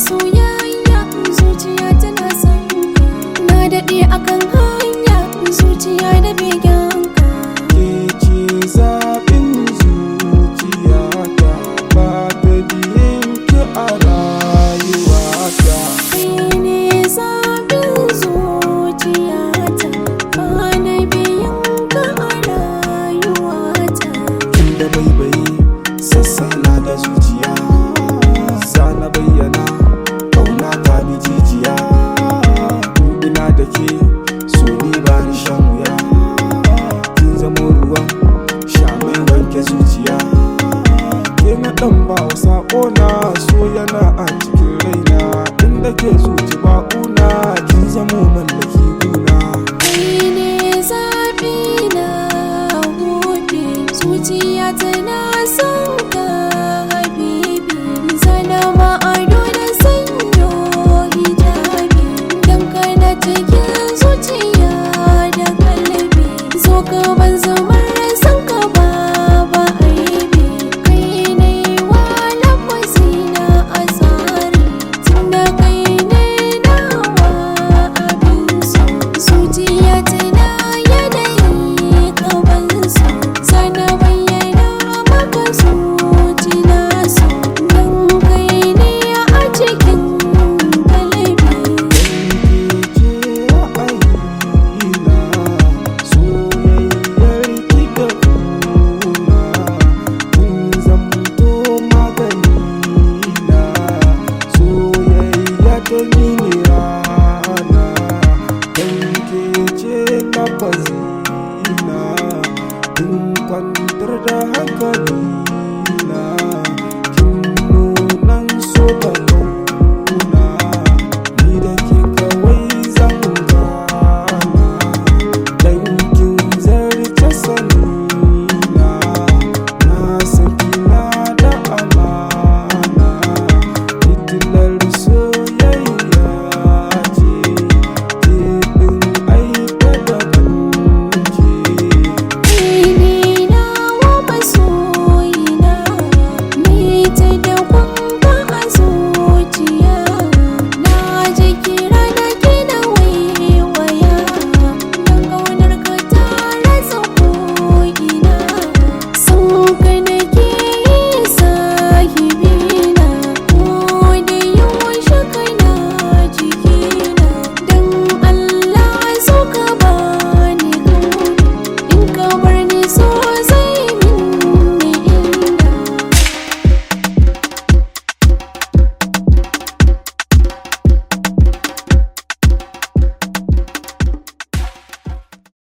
soyayya zuciya tana son ka. Na daɗe akan hanya zuciya da begen ka. Ke ce zaɓin zuciyata, ba ta biyan ki a rayuwata. Kai ne zaɓin zuciyata, ba na biyan ka a rayuwata. Inda baibayi sassala da zuciya, za na bayyana ƙauna ta bi jijiya. Ina da ke so ni ba ni shan wuya, kin zamo ruwan sha mai wanke zuciya. Ke na ɗan ba wa saƙo na so yana a cikin raina, inda ke zuci ba ƙuna kin zamo mallaki.